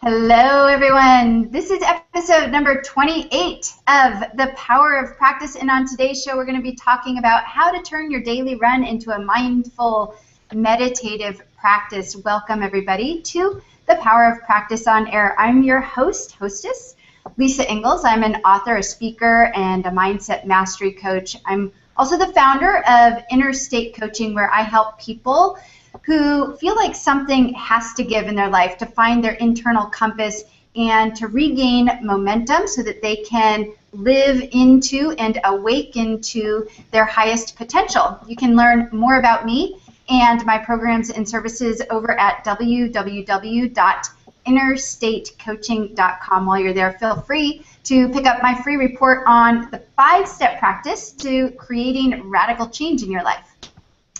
Hello, everyone. This is episode number 28 of The Power of Practice, and on today's show, we're going to be talking about how to turn your daily run into a mindful, meditative practice. Welcome, everybody, to The Power of Practice on Air. I'm your hostess, Lisa Ingalls. I'm an author, a speaker, and a mindset mastery coach. I'm also the founder of Inner State Coaching, where I help people who feel like something has to give in their life to find their internal compass and to regain momentum so that they can live into and awaken to their highest potential. You can learn more about me and my programs and services over at www.innerstatecoaching.com. While you're there, feel free to pick up my free report on the 5-step practice to creating radical change in your life.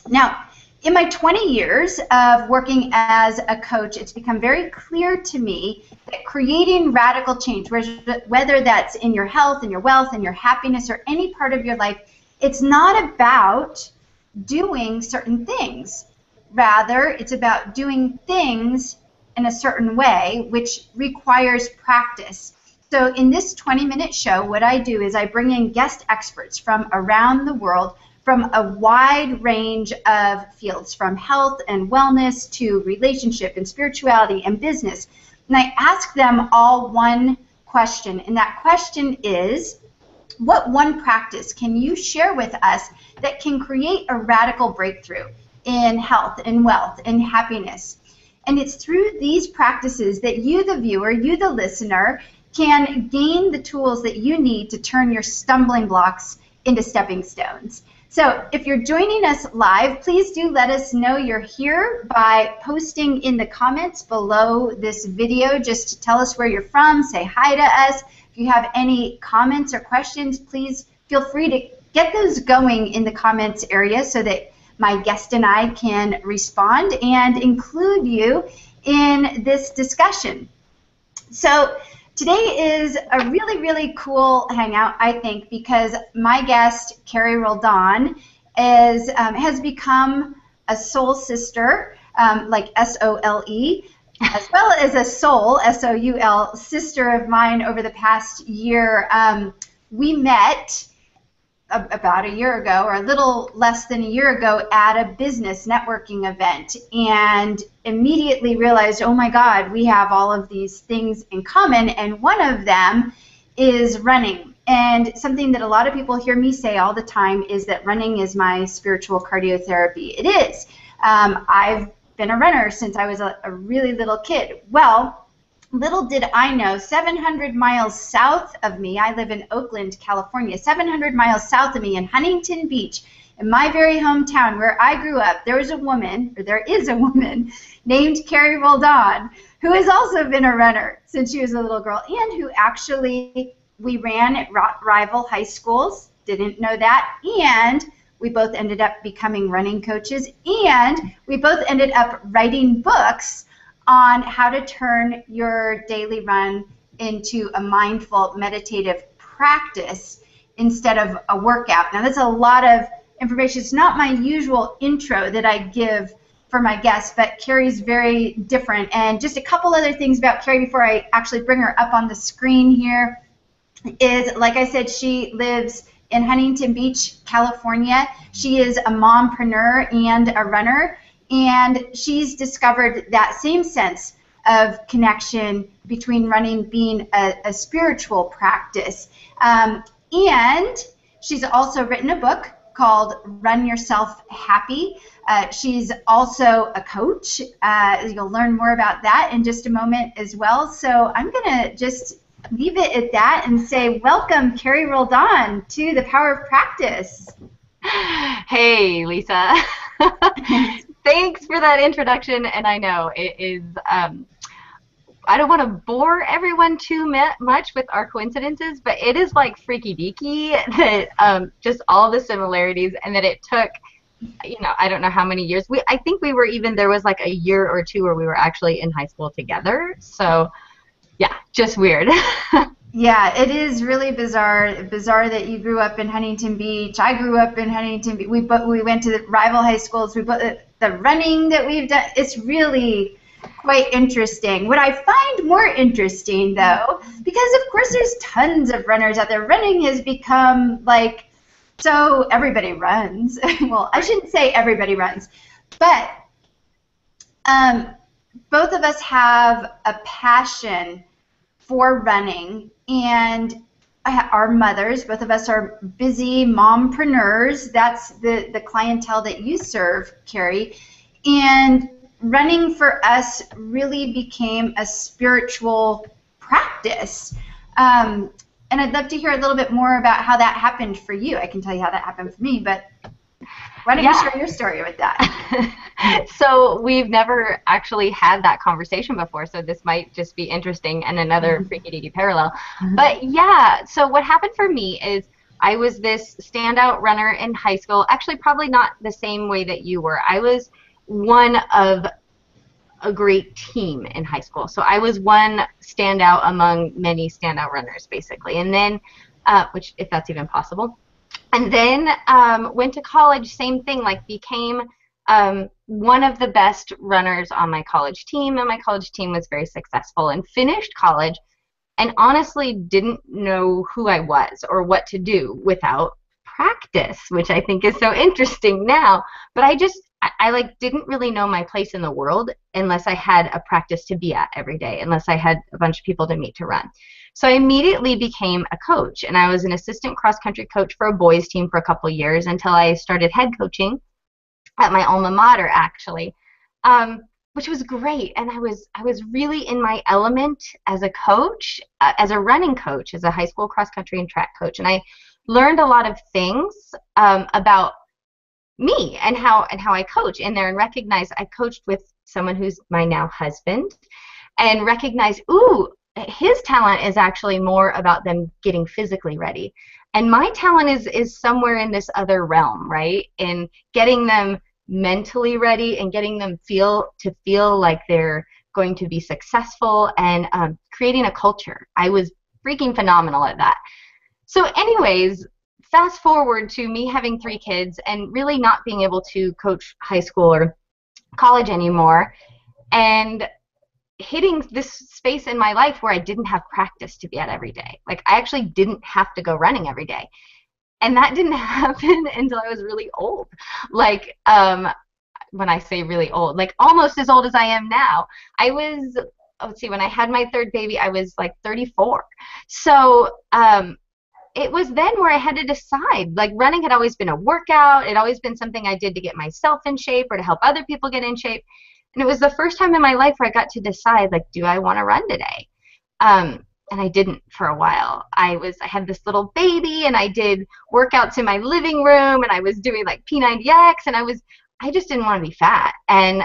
Now, in my 20 years of working as a coach, it's become very clear to me that creating radical change, whether that's in your health, in your wealth, in your happiness, or any part of your life, it's not about doing certain things. Rather, it's about doing things in a certain way, which requires practice. So in this 20-minute show, what I do is I bring in guest experts from around the world from a wide range of fields, from health and wellness to relationship and spirituality and business. And I ask them all one question, and that question is, what one practice can you share with us that can create a radical breakthrough in health and wealth and happiness? And it's through these practices that you, the viewer, you, the listener, can gain the tools that you need to turn your stumbling blocks into stepping stones. So if you're joining us live, please do let us know you're here by posting in the comments below this video just to tell us where you're from, say hi to us. If you have any comments or questions, please feel free to get those going in the comments area so that my guest and I can respond and include you in this discussion. So today is a really, really cool hangout, I think, because my guest, Carrie Roldan, has become a soul sister, like S-O-L-E, as well as a soul, S-O-U-L, sister of mine over the past year. We met about a year ago, or a little less than a year ago, at a business networking event, and immediately realized, oh my God, we have all of these things in common, and one of them is running. And something that a lot of people hear me say all the time is that running is my spiritual cardiotherapy. It is. I've been a runner since I was a really little kid. Well, little did I know, 700 miles south of me, I live in Oakland, California, 700 miles south of me in Huntington Beach, in my very hometown where I grew up, there is a woman named Carrie Roldan, who has also been a runner since she was a little girl, and who actually, we ran at rival high schools, didn't know that, and we both ended up becoming running coaches, and we both ended up writing books on how to turn your daily run into a mindful, meditative practice instead of a workout. Now, that's a lot of information. It's not my usual intro that I give for my guests, but Carrie's very different. And just a couple other things about Carrie before I actually bring her up on the screen here is, like I said, she lives in Huntington Beach, California. She is a mompreneur and a runner. And she's discovered that same sense of connection between running being a spiritual practice. And she's also written a book called Run Yourself Happy. She's also a coach. You'll learn more about that in just a moment as well. So I'm going to just leave it at that and say welcome, Carrie Roldan, to The Power of Practice. Hey, Lisa. Thanks for that introduction, and I know it is, I don't want to bore everyone too much with our coincidences, but it is like freaky deaky that just all the similarities, and that it took, I don't know how many years. I think we were even, there was like a year or two where we were actually in high school together, so yeah, just weird. Yeah, it is really bizarre that you grew up in Huntington Beach. I grew up in Huntington Beach. We went to the rival high schools. The running that we've done, it's really quite interesting. What I find more interesting, though, because of course there's tons of runners out there. Running has become like, so everybody runs. Well, I shouldn't say everybody runs, but both of us have a passion for running, and our mothers, both of us are busy mompreneurs. That's the clientele that you serve, Carrie. And running for us really became a spiritual practice. And I'd love to hear a little bit more about how that happened for you. I can tell you how that happened for me, but why don't you share your story with that? So we've never actually had that conversation before, so this might just be interesting and another freaky deaky parallel. But yeah, so what happened for me is I was this standout runner in high school, actually probably not the same way that you were. I was one of a great team in high school. So I was one standout among many standout runners, basically. And then, which, if that's even possible. And then went to college, same thing, like became one of the best runners on my college team, and my college team was very successful, and finished college and honestly didn't know who I was or what to do without practice, which I think is so interesting now. But I like didn't really know my place in the world unless I had a practice to be at every day, unless I had a bunch of people to meet to run. So I immediately became a coach, and I was an assistant cross-country coach for a boys team for a couple of years until I started head coaching at my alma mater, actually, which was great. And I was really in my element as a coach, as a running coach, as a high school cross-country and track coach, and I learned a lot of things about me and how I coach in there, and recognized I coached with someone who's my now husband, and recognized, ooh, his talent is actually more about them getting physically ready, and my talent is somewhere in this other realm, right? In getting them mentally ready and getting them feel like they're going to be successful, and creating a culture. I was freaking phenomenal at that. So anyways, fast forward to me having 3 kids and really not being able to coach high school or college anymore, and hitting this space in my life where I didn't have practice to be at every day. Like, I actually didn't have to go running every day. And that didn't happen until I was really old. Like, when I say really old, like almost as old as I am now. I was, let's see, when I had my 3rd baby, I was like 34. So it was then where I had to decide. Like, running had always been a workout. It had always been something I did to get myself in shape or to help other people get in shape. And it was the first time in my life where I got to decide, like, do I want to run today? And I didn't for a while. I had this little baby, and I did workouts in my living room, and I was doing like P90X, and I just didn't want to be fat. And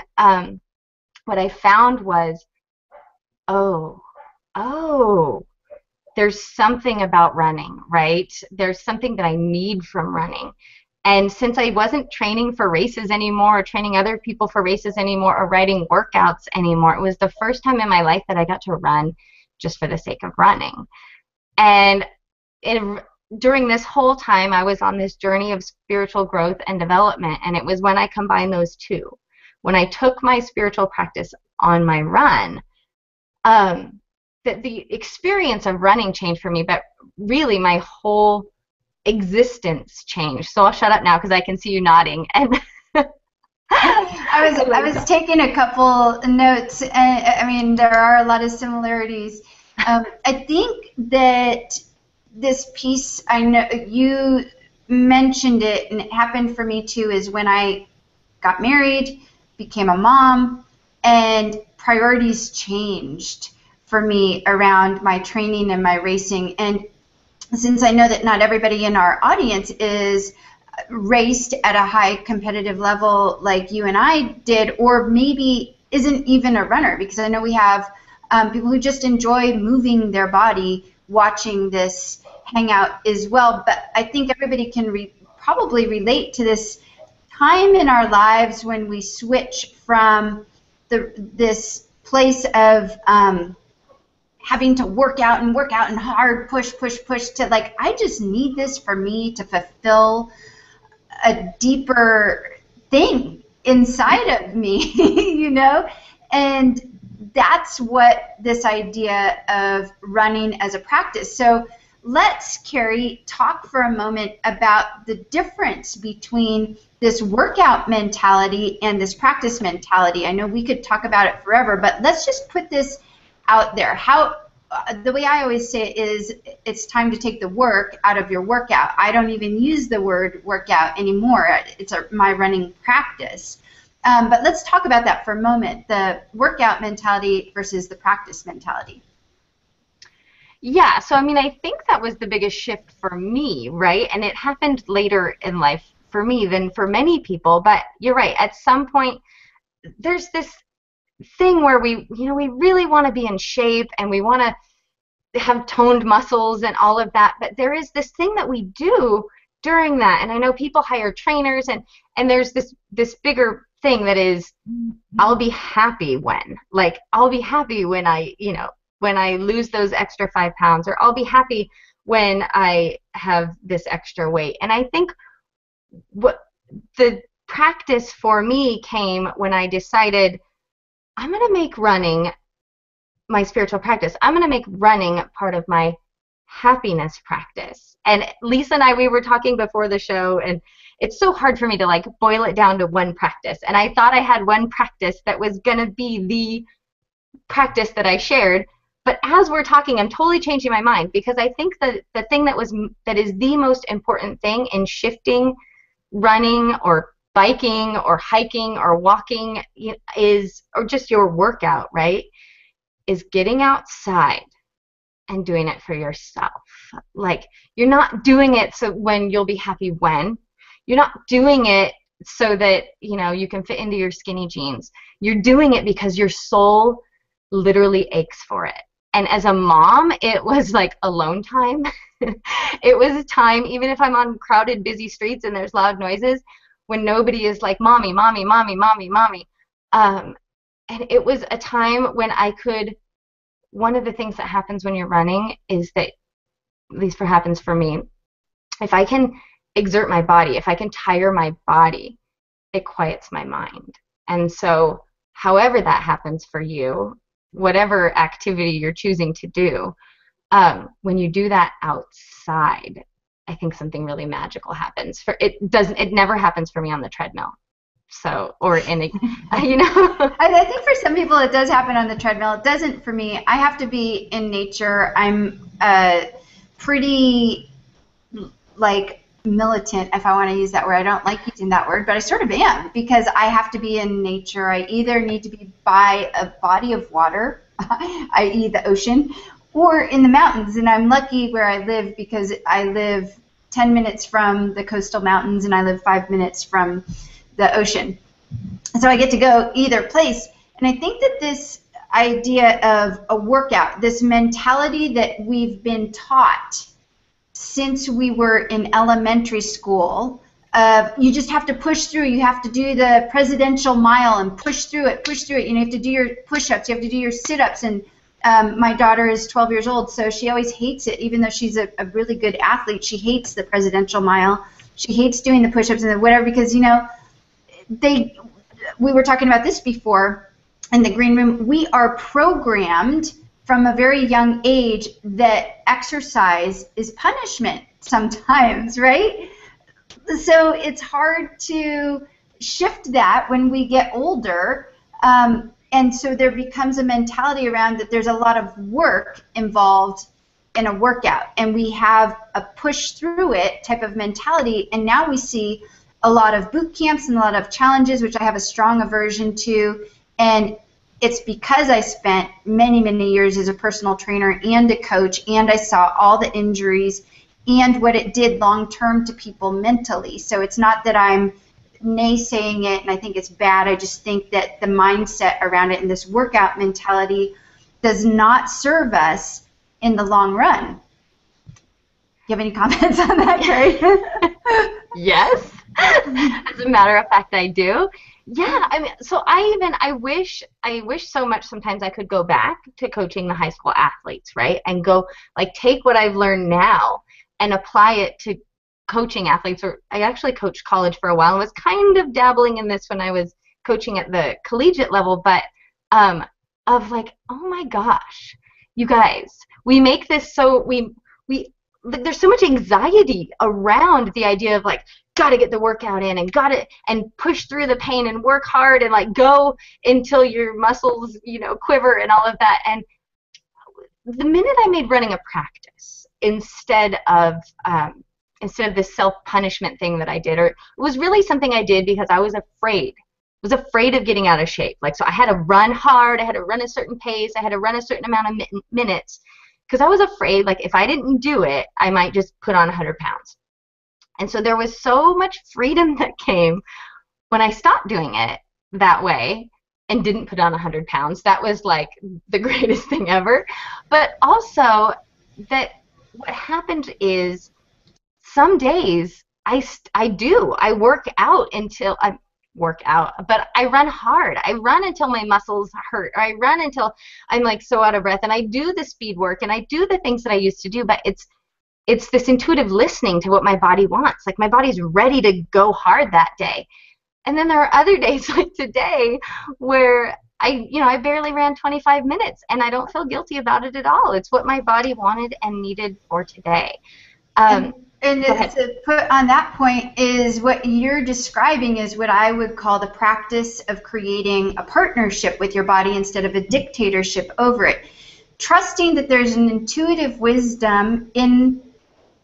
what I found was, oh, there's something about running, right? There's something that I need from running. And since I wasn't training for races anymore, or training other people for races anymore, or writing workouts anymore, it was the first time in my life that I got to run just for the sake of running. And during this whole time, I was on this journey of spiritual growth and development, and it was when I combined those two. When I took my spiritual practice on my run, that the experience of running changed for me, but really my whole existence changed. So I'll shut up now because I can see you nodding. And I was taking a couple notes, and I mean, there are a lot of similarities. I think that this piece, I know you mentioned it, and it happened for me too, is when I got married, became a mom, and priorities changed for me around my training and my racing. And since I know that not everybody in our audience is raced at a high competitive level like you and I did, or maybe isn't even a runner, because I know we have people who just enjoy moving their body watching this hangout as well. But I think everybody can probably relate to this time in our lives when we switch from this place of having to work out and hard, push to, like, I just need this for me to fulfill a deeper thing inside of me, you know? And that's what this idea of running as a practice. So let's, Carrie, talk for a moment about the difference between this workout mentality and this practice mentality. I know we could talk about it forever, but let's just put this out there. The way I always say it is, it's time to take the work out of your workout. I don't even use the word workout anymore. It's my running practice. But let's talk about that for a moment, the workout mentality versus the practice mentality. Yeah, so I mean, I think that was the biggest shift for me, right? And it happened later in life for me than for many people. But you're right, at some point, there's this thing where we really want to be in shape and we want to have toned muscles and all of that. But there is this thing that we do during that. And I know people hire trainers, and there's this bigger thing that is, I'll be happy when. Like, I'll be happy when when I lose those extra 5 pounds, or I'll be happy when I have this extra weight. And I think what the practice for me came when I decided I'm going to make running my spiritual practice. I'm going to make running part of my happiness practice. And Lisa and I, we were talking before the show, and it's so hard for me to like boil it down to one practice. And I thought I had one practice that was going to be the practice that I shared. But as we're talking, I'm totally changing my mind, because I think that the thing that is the most important thing in shifting running or biking or hiking or walking or just your workout, right, is getting outside and doing it for yourself. Like, you're not doing it so when you'll be happy when. You're not doing it so that, you can fit into your skinny jeans. You're doing it because your soul literally aches for it. And as a mom, it was like alone time. It was time, even if I'm on crowded, busy streets and there's loud noises, when nobody is like, mommy, mommy, mommy, mommy, mommy. And it was a time when I could, one of the things that happens when you're running is that, at least happens for me, if I can exert my body, if I can tire my body, it quiets my mind. And so however that happens for you, whatever activity you're choosing to do, when you do that outside, I think something really magical happens. It never happens for me on the treadmill. So, or in a, I think for some people it does happen on the treadmill. It doesn't for me. I have to be in nature. I'm pretty militant, if I want to use that word. I don't like using that word, but I sort of am, because I have to be in nature. I either need to be by a body of water, i.e. the ocean, or in the mountains. And I'm lucky where I live, because I live 10 minutes from the coastal mountains and I live 5 minutes from the ocean. So I get to go either place. And I think that this idea of a workout, this mentality that we've been taught since we were in elementary school, you just have to push through. You have to do the presidential mile and push through it, push through it. You have to do your push-ups. You have to do your sit-ups. And my daughter is 12 years old, so she always hates it, even though she's a really good athlete. She hates the presidential mile. She hates doing the push-ups and the whatever, because, we were talking about this before in the green room. We are programmed from a very young age that exercise is punishment sometimes, right? So it's hard to shift that when we get older, and so there becomes a mentality around that there's a lot of work involved in a workout, and we have a push through it type of mentality. And now we see a lot of boot camps and a lot of challenges, which I have a strong aversion to, and it's because I spent many, many years as a personal trainer and a coach, and I saw all the injuries and what it did long-term to people mentally. So it's not that I'm naysaying it and I think it's bad. I just think that the mindset around it and this workout mentality does not serve us in the long run. You have any comments on that, Carrie? Yes. As a matter of fact, I do. Yeah, I mean, so I wish so much sometimes I could go back to coaching the high school athletes, right? And go, take what I've learned now and apply it to coaching athletes. Or I actually coached college for a while and was kind of dabbling in this when I was coaching at the collegiate level, but of like, oh my gosh, you guys, we make this so we there's so much anxiety around the idea of like, gotta get the workout in and gotta and push through the pain and work hard and like go until your muscles, quiver and all of that. And the minute I made running a practice instead of this self-punishment thing that I did, or it was really something I did because I was afraid. I was afraid of getting out of shape. Like, so I had to run hard, I had to run a certain pace, I had to run a certain amount of minutes, because I was afraid, like, if I didn't do it, I might just put on 100 pounds. And so there was so much freedom that came when I stopped doing it that way and didn't put on 100 pounds. That was like the greatest thing ever. But also that what happened is some days I work out until I work out, but I run hard. I run until my muscles hurt, or I run until I'm like so out of breath, and I do the speed work and I do the things that I used to do, but it's this intuitive listening to what my body wants. Like, my body's ready to go hard that day. And then there are other days like today where I barely ran 25 minutes and I don't feel guilty about it at all. It's what my body wanted and needed for today. And to put on that point is what you're describing is what I would call the practice of creating a partnership with your body instead of a dictatorship over it. Trusting that there's an intuitive wisdom in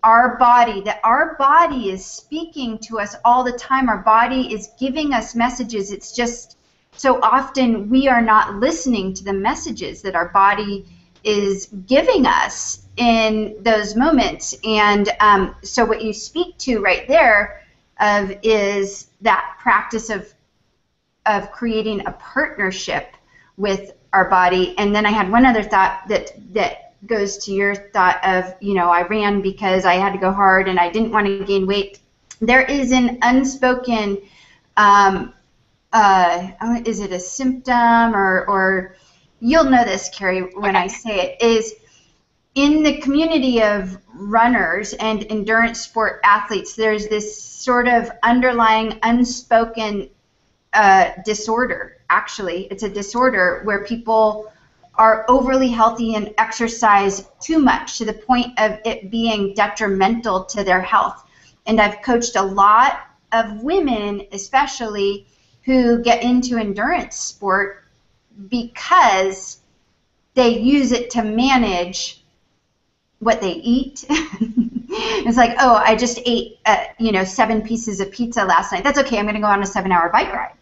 our body, that our body is speaking to us all the time. Our body is giving us messages. It's just so often we are not listening to the messages that our body is giving us in those moments. And so what you speak to right there is that practice of creating a partnership with our body. And then I had one other thought that goes to your thought of, I ran because I had to go hard and I didn't want to gain weight. There is an unspoken, is it a symptom or you'll know this, Carrie, when I say it, is in the community of runners and endurance sport athletes, there's this sort of underlying unspoken disorder. Actually, it's a disorder where people are overly healthy and exercise too much to the point of it being detrimental to their health. And I've coached a lot of women, especially, who get into endurance sport because they use it to manage what they eat. It's like, oh, I just ate 7 pieces of pizza last night. That's okay. I'm going to go on a 7-hour bike ride.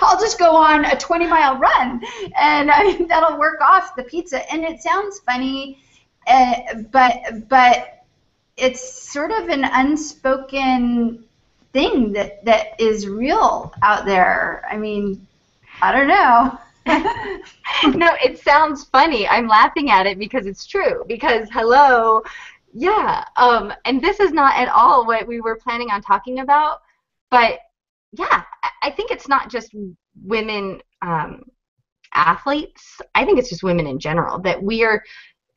I'll just go on a 20-mile run, and that'll work off the pizza. And it sounds funny, but it's sort of an unspoken thing that is real out there. I mean, I don't know. No, it sounds funny. I'm laughing at it because it's true. Because, hello, yeah, and this is not at all what we were planning on talking about, but yeah, I think it's not just women athletes. I think it's just women in general, that we are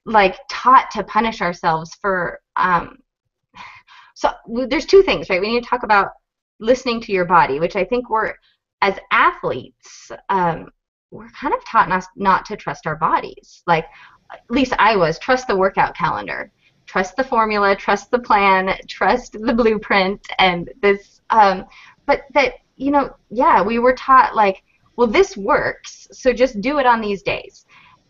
like taught to punish ourselves for, so there's two things, right? We need to talk about listening to your body, which I think we're, as athletes, we're kind of taught not to trust our bodies. Like, at least I was, trust the workout calendar, trust the formula, trust the plan, trust the blueprint, and this, but that, yeah, we were taught like, well, this works, so just do it on these days.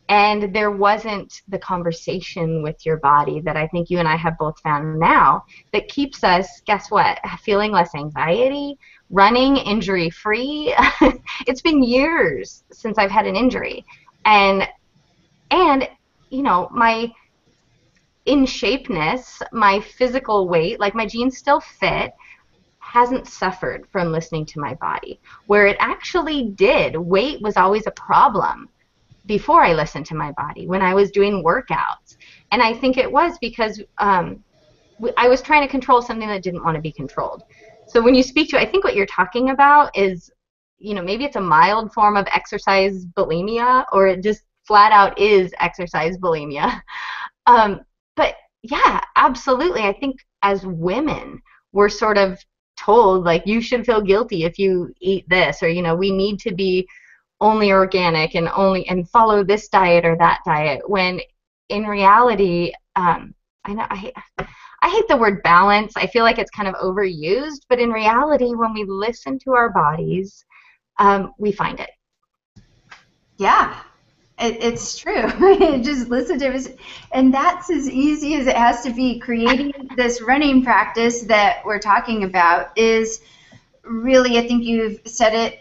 And there wasn't the conversation with your body that I think you and I have both found now that keeps us, guess what, feeling less anxiety, running injury-free. It's been years since I've had an injury. And my in-shapeness, my physical weight, like my jeans still fit, hasn't suffered from listening to my body. Where it actually did, weight was always a problem before I listened to my body when I was doing workouts. And I think it was because I was trying to control something that didn't want to be controlled. So when you speak to, I think what you're talking about is, maybe it's a mild form of exercise bulimia, or it just flat out is exercise bulimia. But yeah, absolutely. I think as women, we're sort of told, like, you should feel guilty if you eat this, or, we need to be only organic and follow this diet or that diet, when in reality, I hate the word balance. I feel like it's kind of overused, but in reality, when we listen to our bodies, we find it. Yeah, it's true. Just listen to it. And that's as easy as it has to be. Creating this running practice that we're talking about is really, I think you've said it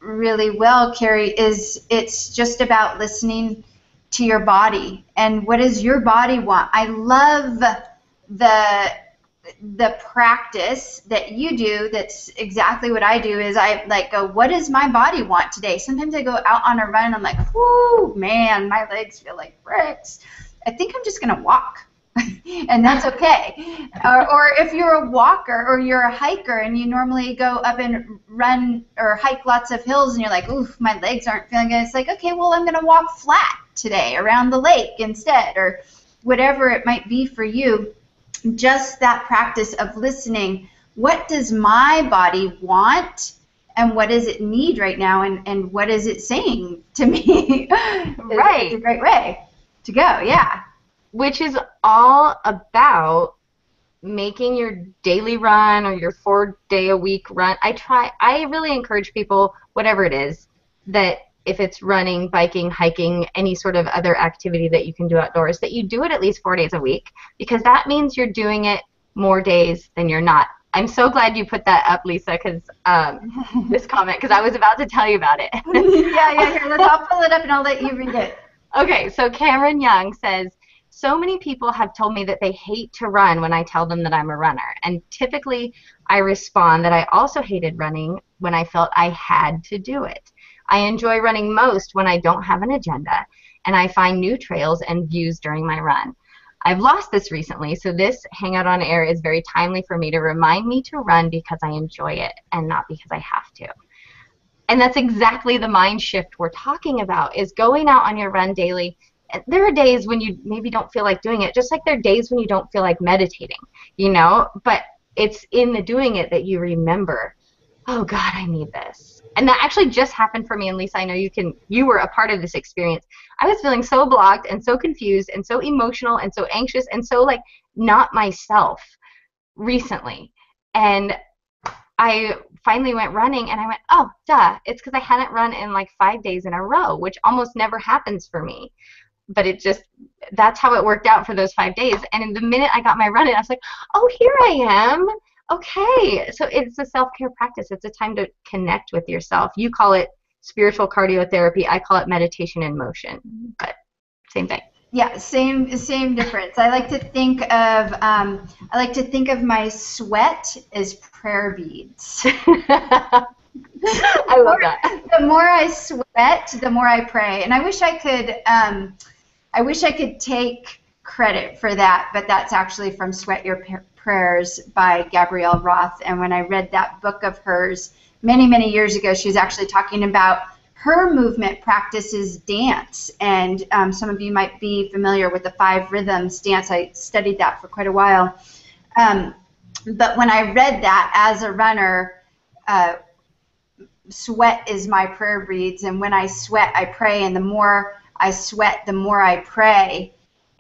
really well, Carrie, it's just about listening to your body. And what does your body want? I love the practice that you do. That's exactly what I do. Is I like go, what does my body want today? Sometimes I go out on a run and I'm like, whoo, man, my legs feel like bricks. I think I'm just gonna walk. And that's okay. Or if you're a walker or you're a hiker and you normally go up and run or hike lots of hills and you're like, oof, my legs aren't feeling good. It's like, okay, well, I'm gonna walk flat today around the lake instead, or whatever it might be for you. Just that practice of listening. What does my body want, and what does it need right now, and what is it saying to me? Right. It's a great way to go, yeah. Which is all about making your daily run or your 4-day-a-week run. I really encourage people, whatever it is, that if it's running, biking, hiking, any sort of other activity that you can do outdoors, that you do it at least 4 days a week, because that means you're doing it more days than you're not. I'm so glad you put that up, Lisa, because this comment, because I was about to tell you about it. Yeah, here, I'll pull it up and I'll let you read it. Okay, so Cameron Young says, so many people have told me that they hate to run when I tell them that I'm a runner. And typically I respond that I also hated running when I felt I had to do it. I enjoy running most when I don't have an agenda, and I find new trails and views during my run. I've lost this recently, so this Hangout on Air is very timely for me to remind me to run because I enjoy it and not because I have to. And that's exactly the mind shift we're talking about, is going out on your run daily. There are days when you maybe don't feel like doing it, just like there are days when you don't feel like meditating, but it's in the doing it that you remember, oh God, I need this. And that actually just happened for me, and Lisa, I know you were a part of this experience. I was feeling so blocked and so confused and so emotional and so anxious and so like not myself recently. And I finally went running and I went, oh, duh, it's because I hadn't run in like 5 days in a row, which almost never happens for me. But that's how it worked out for those 5 days. And in the minute I got my run in, I was like, oh, here I am. Okay. So it's a self-care practice. It's a time to connect with yourself. You call it spiritual cardiotherapy. I call it meditation in motion, but same thing. Yeah, same difference. I like to think of my sweat as prayer beads. I love that. The more I sweat, the more I pray. And I wish I could take credit for that, but that's actually from Sweat Your Prayers by Gabrielle Roth. And when I read that book of hers many, many years ago, she was actually talking about her movement practices dance. And some of you might be familiar with the 5 rhythms dance. I studied that for quite a while. But when I read that as a runner, sweat is my prayer beads, and when I sweat, I pray, and the more I sweat, the more I pray.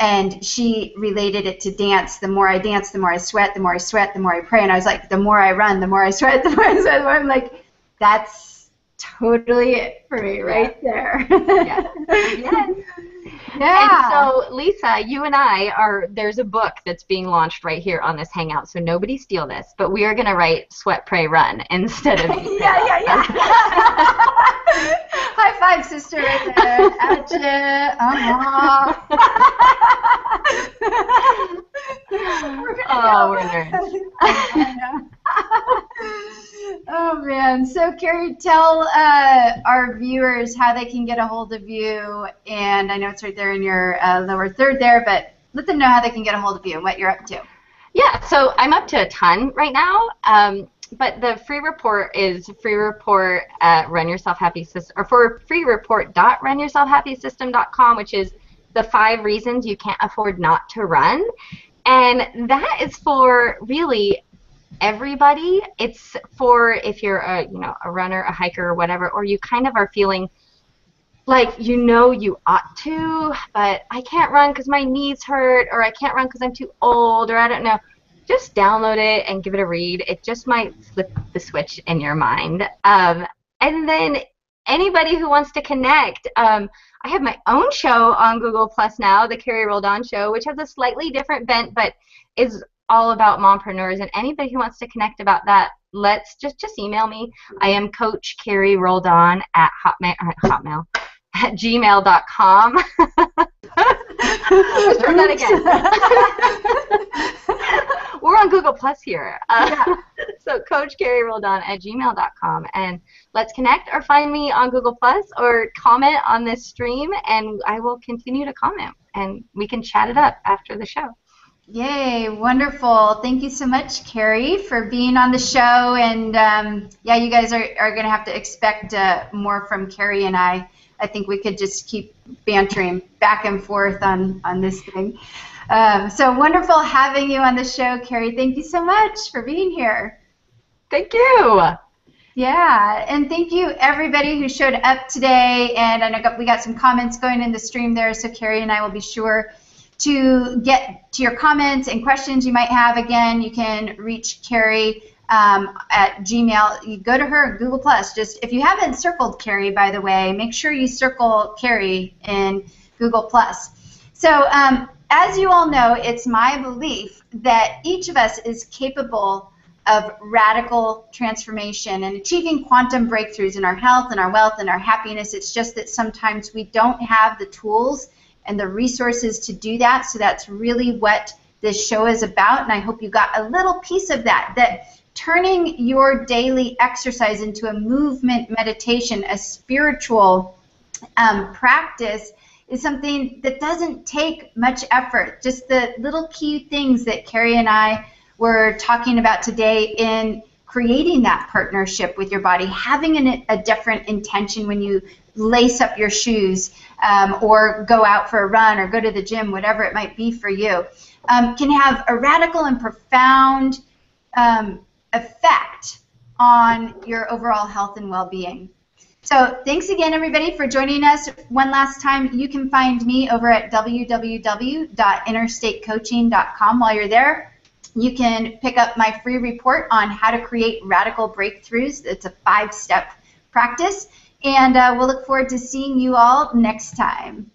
And she related it to dance. The more I dance, the more I sweat, the more I sweat, the more I pray. And I was like, the more I run, the more I sweat, the more I sweat. I'm like, that's totally it for me right there. Yes. Yes. Yeah. And so, Lisa, you and there's a book that's being launched right here on this Hangout, so nobody steal this, but we are going to write Sweat, Pray, Run instead of Yeah. High five, sister, right there. At We're nerds. Oh, man. So, Carrie, tell our viewers how they can get a hold of you. And I know it's right there in your lower third there, but let them know how they can get a hold of you and what you're up to. Yeah, so I'm up to a ton right now. But the free report is free report at Run Yourself Happy System, or for freereport.runyourselfhappysystem.com, which is the 5 reasons you can't afford not to run. And that is for really everybody. It's for if you're a runner, a hiker, or whatever, or you kind of are feeling like, you know you ought to, but I can't run because my knees hurt, or I can't run because I'm too old, or I don't know. Just download it and give it a read. It just might flip the switch in your mind. And then anybody who wants to connect, I have my own show on Google Plus now, the Carrie Roldan Show, which has a slightly different bent, but is all about mompreneurs. And anybody who wants to connect about that, let's just email me. I am Coach Carrie Roldan at Hotmail at gmail.com. Let's try that again. We're on Google Plus here. So Coach Carrie Roldan at gmail.com. And let's connect, or find me on Google Plus, or comment on this stream, and I will continue to comment, and we can chat it up after the show. Yay, wonderful. Thank you so much, Carrie, for being on the show. And yeah, you guys are going to have to expect more from Carrie and I. I think we could just keep bantering back and forth on this thing. So wonderful having you on the show, Carrie. Thank you so much for being here. Thank you. Yeah, and thank you everybody who showed up today. And I know we got some comments going in the stream there, so Carrie and I will be sure to get to your comments and questions you might have. Again, you can reach Carrie at Gmail. You go to her Google Plus. Just, if you haven't circled Carrie, by the way, make sure you circle Carrie in Google Plus. So as you all know, it's my belief that each of us is capable of radical transformation and achieving quantum breakthroughs in our health and our wealth and our happiness. It's just that sometimes we don't have the tools and the resources to do that. So that's really what this show is about, and I hope you got a little piece of that turning your daily exercise into a movement meditation, a spiritual practice, is something that doesn't take much effort. Just the little key things that Carrie and I were talking about today in creating that partnership with your body, having a different intention when you lace up your shoes or go out for a run or go to the gym, whatever it might be for you, can have a radical and profound effect on your overall health and well-being. So thanks again, everybody, for joining us. One last time, you can find me over at www.interstatecoaching.com. While you're there, you can pick up my free report on how to create radical breakthroughs. It's a 5-step practice, and we'll look forward to seeing you all next time.